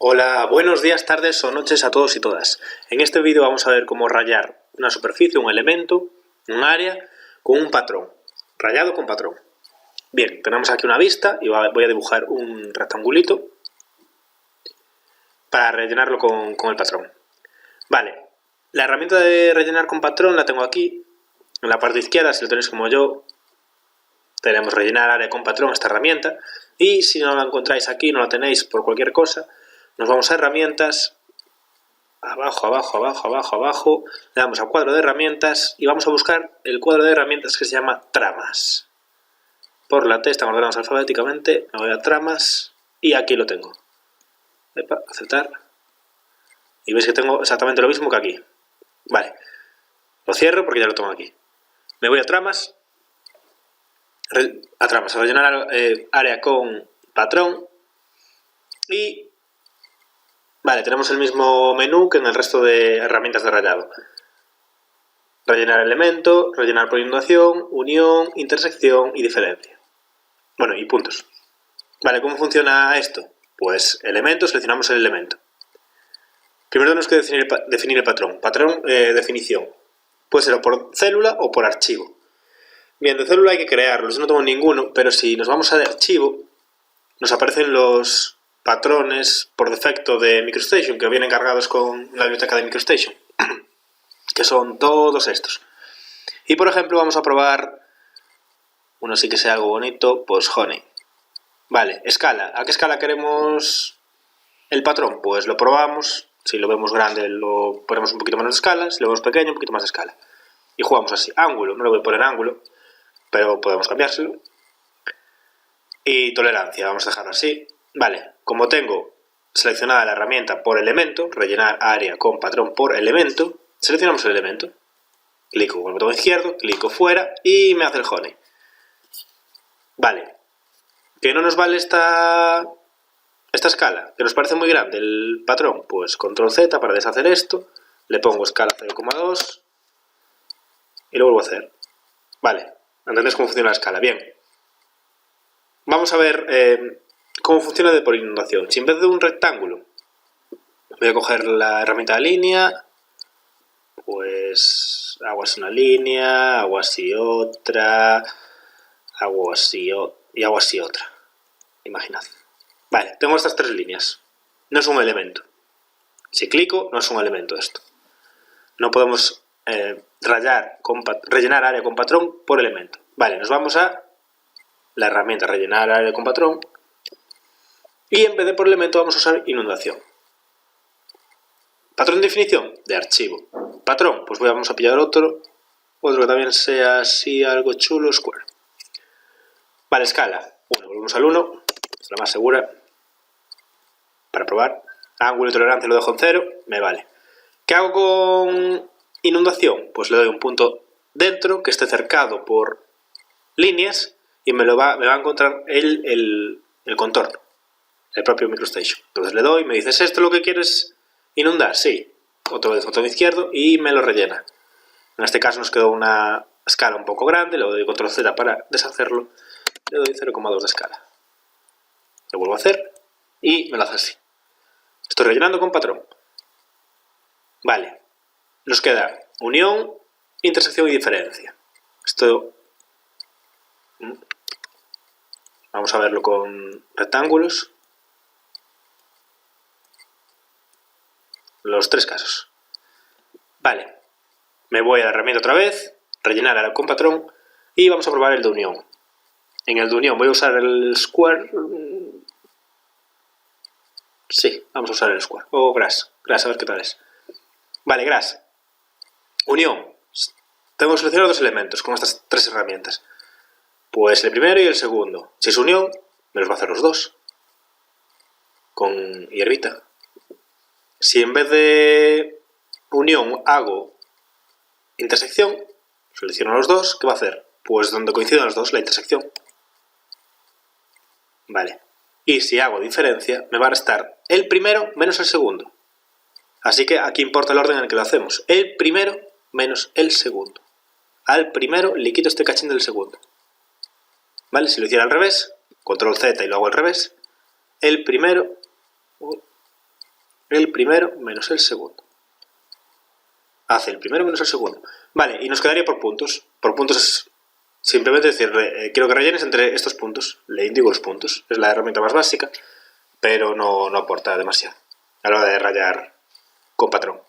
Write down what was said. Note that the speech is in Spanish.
Hola, buenos días, tardes o noches a todos y todas. En este vídeo vamos a ver cómo rayar una superficie, un elemento, un área con un patrón, rayado con patrón. Bien, tenemos aquí una vista y voy a dibujar un rectangulito para rellenarlo con el patrón. Vale, la herramienta de rellenar con patrón la tengo aquí, en la parte izquierda, si lo tenéis como yo, tenemos rellenar área con patrón, esta herramienta, y si no la encontráis aquí, no la tenéis por cualquier cosa, nos vamos a herramientas, abajo, le damos a cuadro de herramientas y vamos a buscar el cuadro de herramientas que se llama tramas. Por la T estamos ordenados alfabéticamente, me voy a tramas y aquí lo tengo. Aceptar. Y veis que tengo exactamente lo mismo que aquí. Vale, lo cierro porque ya lo tengo aquí. Me voy a tramas, a rellenar área con patrón y vale, tenemos el mismo menú que en el resto de herramientas de rayado. Rellenar elemento, rellenar por inundación, unión, intersección y diferencia. Bueno, y puntos. Vale, ¿cómo funciona esto? Pues elemento, seleccionamos el elemento. Primero tenemos que definir el patrón. Patrón, definición. Puede ser por célula o por archivo. Bien, de célula hay que crearlos, no tengo ninguno, pero si nos vamos a archivo, nos aparecen los patrones por defecto de MicroStation, que vienen cargados con la biblioteca de MicroStation, que son todos estos. Y por ejemplo vamos a probar uno sí que sea algo bonito, pues Honey. Vale, escala. ¿A qué escala queremos el patrón? Pues lo probamos. Si lo vemos grande lo ponemos un poquito menos de escala, si lo vemos pequeño un poquito más de escala. Y jugamos así. Ángulo, no le voy a poner ángulo, pero podemos cambiárselo. Y tolerancia, vamos a dejarlo así. Vale, como tengo seleccionada la herramienta por elemento, rellenar área con patrón por elemento, seleccionamos el elemento. Clico con el botón izquierdo, clico fuera y me hace el Honey. Vale, que no nos vale esta escala, que nos parece muy grande el patrón, pues control Z para deshacer esto, le pongo escala 0,2 y lo vuelvo a hacer. Vale, ¿entendéis cómo funciona la escala? Bien. Vamos a ver cómo funciona por inundación. Si en vez de un rectángulo voy a coger la herramienta de línea, pues hago así una línea, hago así otra, hago así y hago así otra. Imaginad. Vale, tengo estas tres líneas. No es un elemento. Si clico, no es un elemento esto. No podemos rellenar área con patrón por elemento. Vale, nos vamos a la herramienta rellenar área con patrón y en vez de por elemento vamos a usar inundación. Patrón de definición de archivo. Patrón, pues vamos a pillar otro que también sea así algo chulo, square. Vale, escala. 1, volvemos al 1, es la más segura para probar. Ángulo y tolerancia lo dejo en 0, me vale. ¿Qué hago con inundación? Pues le doy un punto dentro que esté cercado por líneas y me va a encontrar el contorno, el propio MicroStation. Entonces le doy, me dice, ¿es esto lo que quieres inundar? Sí. Otro vez botón izquierdo y me lo rellena. En este caso nos quedó una escala un poco grande, le doy control Z para deshacerlo, le doy 0,2 de escala. Lo vuelvo a hacer y me lo hace así. Estoy rellenando con patrón. Vale, nos queda unión, intersección y diferencia. Esto vamos a verlo con rectángulos. Los tres casos. Vale, me voy a la herramienta otra vez, rellenar área con patrón y vamos a probar el de unión. En el de unión voy a usar el square. Sí, vamos a usar el square. O grass, a ver qué tal es. Vale, grass. Unión. Tengo que seleccionar dos elementos con estas tres herramientas. Pues el primero y el segundo. Si es unión, me los va a hacer los dos. Con hierbita. Si en vez de unión hago intersección, selecciono los dos, ¿qué va a hacer? Pues donde coinciden los dos, la intersección. Vale. Y si hago diferencia, me va a restar el primero menos el segundo. Así que aquí importa el orden en el que lo hacemos. El primero menos el segundo. Al primero le quito este cachín del segundo. ¿Vale? Si lo hiciera al revés, control Z y lo hago al revés, el primero el primero menos el segundo. Hace el primero menos el segundo. Vale, y nos quedaría por puntos. Por puntos es simplemente decir, quiero que rellenes entre estos puntos. Le indico los puntos. Es la herramienta más básica, pero no aporta demasiado a la hora de rayar con patrón.